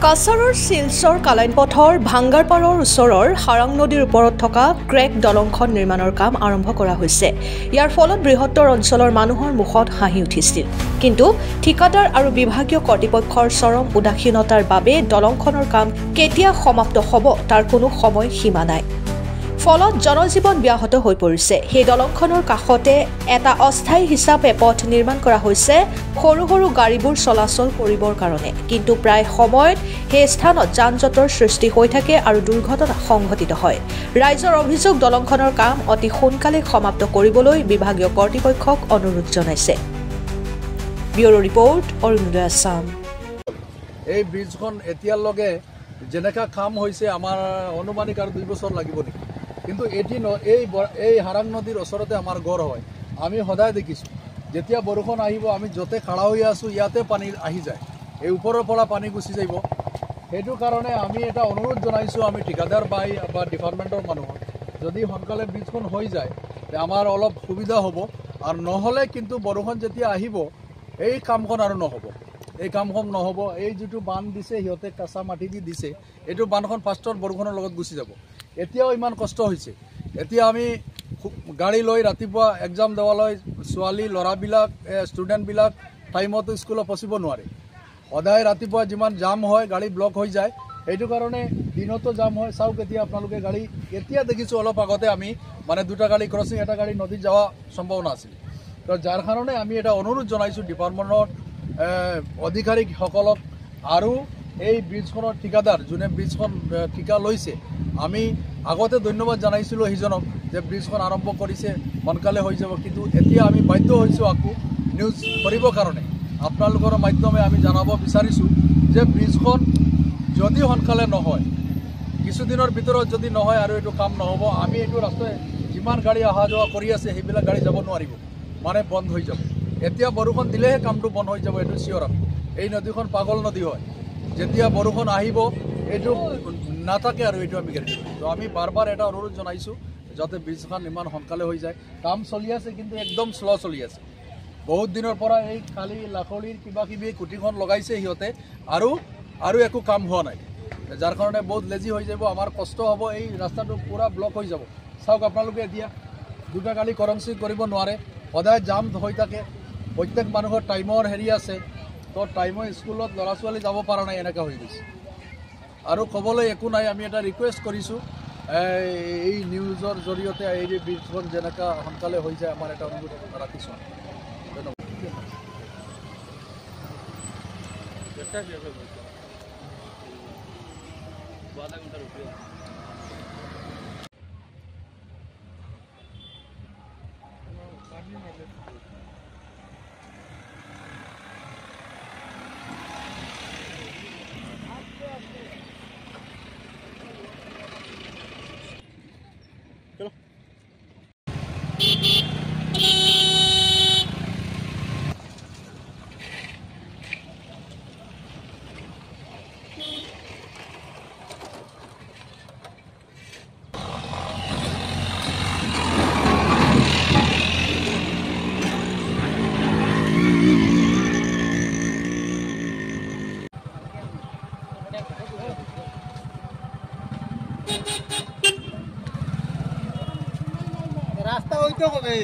কাছাৰৰ শিলচৰ কালাইন পথৰ ভাঙ্গাৰপাৰৰ ওচৰৰ হাৰাং নদীৰ ওপৰত থকা ক্ৰেক দলংখন নিৰ্মাণৰ কাম আৰম্ভ কৰা হৈছে। ইয়াৰ ফলত বৃহত্তৰ অঞ্চলৰ মানুহৰ মুখত হাঁহি উঠিছিল। কিন্তু ঠিকাদাৰ আৰু বিভাগীয় কৰ্তৃপক্ষৰ চৰম উদাসীনতাৰ বাবে দলংখনৰ কাম কেতিয়া সমাপ্ত হ'ব তাৰ কোনো সময় সীমা নাই। ফলত জনজীৱন ব্যাহত হৈ পৰিছে। সেই দলংখনৰ কাষতে এটা অস্থায়ী হিচাপে পথ নিৰ্মাণ কৰা হৈছে সৰু সৰু গাড়ীবোৰ চলাচল কৰিবৰ কাৰণে। কিন্তু প্ৰায় সময়ত সেই স্থানত যান-জঁটৰ সৃষ্টি হৈ থাকে আৰু দুৰ্ঘটনা সংঘটিত হয়। ৰাইজৰ অভিযোগ দলংখনৰ কাম অতি সোনকালে সমাপ্ত কৰিবলৈ বিভাগীয় কৰ্তৃপক্ষক অনুৰোধ জনাইছে। Bureau report, Arunodoy Assam. এই ব্ৰিজখন এতিয়ালৈকে যেনেকা কাম হৈছে আমাৰ অনুমানিক আৰু 2 বছৰ লাগিব নেকি। কিন্তু এই হাৰাং নদীৰ ওচৰতে আমাৰ গড় হয়। আমি সদায় দেখিছোঁ যেতিয়া বৰষুণ আহিব আমি য'তে খাৰা হৈ আছোঁ ইয়াতে পানী আহি যায়, এই ওপৰৰ পৰা পানী গুচি যাব। সেইটো কাৰণে আমি এটা অনুৰোধ জনাইছোঁ আমি ঠিকাদাৰ বা ডিপাৰ্টমেণ্টৰ মানুহক, যদি সোনকালে ব্ৰিজখন হৈ যায় আমাৰ অলপ সুবিধা হ'ব। আৰু নহ'লে কিন্তু বৰষুণ যেতিয়া আহিব এই কামখন আৰু নহ'ব। এই কামখন নহ'ব। এই যিটো বান্ধ দিছে সিহঁতে কেঁচা মাটি দি দিছে, এইটো বান্ধখন ফাৰ্ষ্টৰ বৰষুণৰ লগত গুচি যাব। এতিয়াও ইমান কষ্ট হৈছে। এতিয়া আমি গাড়ী লৈ ৰাতিপুৱা এক্সাম দেৱালৈ ছোৱালী ল'ৰাবিলাক ষ্টুডেণ্টবিলাক টাইমতো স্কুলত পচিব নোৱাৰে। সদায় ৰাতিপুৱা যিমান জাম হয় গাড়ী ব্লক হৈ যায়। সেইটো কাৰণে দিনতো জাম হয়। চাওক এতিয়া আপোনালোকে গাড়ী এতিয়া দেখিছোঁ অলপ আগতে আমি মানে 2টা গাড়ী ক্ৰছিং, এটা গাড়ী নদীত যোৱা সম্ভাৱনা আছিল। তো যাৰ কাৰণে আমি এটা অনুৰোধ জনাইছোঁ ডিপাৰ্টমেণ্টৰ অধিকাৰীসকলক আৰু এই ব্ৰিজখনৰ ঠিকাদাৰ যোনে ব্ৰিজখন ঠিকা লৈছে। আমি আগতে ধন্যবাদ জনাইছিলোঁ সেইজনক যে ব্ৰিজখন আৰম্ভ কৰিছে, সোনকালে হৈ যাব। কিন্তু এতিয়া আমি বাধ্য হৈছোঁ আকৌ নিউজ কৰিবৰ কাৰণে আপোনালোকৰ মাধ্যমে আমি জনাব বিচাৰিছোঁ যে ব্ৰিজখন যদি সোনকালে নহয়, কিছুদিনৰ ভিতৰত যদি নহয় আৰু এইটো কাম নহ'ব, আমি এইটো ৰাস্তাই যিমান গাড়ী অহা যোৱা কৰি আছে সেইবিলাক গাড়ী যাব নোৱাৰিব, মানে বন্ধ হৈ যাব। এতিয়া বৰষুণ দিলেহে কামটো বন্ধ হৈ যাব, এইটো চিয়ৰ। আমি এই নদীখন পাগল নদী হয়, যেতিয়া বৰষুণ আহিব এইটো নাথাকে আৰু এইটো আমি গেৰেণ্টি কৰিছোঁ। তো আমি বাৰ এটা অনুৰোধ জনাইছোঁ যাতে ব্ৰিজখন ইমান সোনকালে হৈ যায়। কাম চলি আছে কিন্তু একদম শ্ল' চলি আছে। বহুত দিনৰ পৰা এই খালী লাখলিৰ কিবাকিবি কুটিখন লগাইছে সিহঁতে আৰু একো কাম হোৱা নাই, যাৰ কাৰণে বহুত লেজি হৈ যাব। আমাৰ কষ্ট হ'ব, এই ৰাস্তাটো পূৰা ব্লক হৈ যাব। চাওক আপোনালোকে এতিয়া 2টা গাড়ী ক্ৰছিং কৰিব নোৱাৰে, সদায় জাম হৈ থাকে। প্ৰত্যেক মানুহৰ টাইমৰ হেৰি আছে, তো টাইমৰ স্কুলত ল'ৰা ছোৱালী যাব পৰা নাই, এনেকুৱা হৈ গৈছে। আৰু ক'বলৈ একো নাই। আমি এটা ৰিকুৱেষ্ট কৰিছোঁ এই নিউজৰ জৰিয়তে এই ব্ৰিজখন যেনেকুৱা সোনকালে হৈ যায় আমাৰ এটা অনুৰোধ ৰাখিছোঁ। ৰাস্তা হইতে হবে।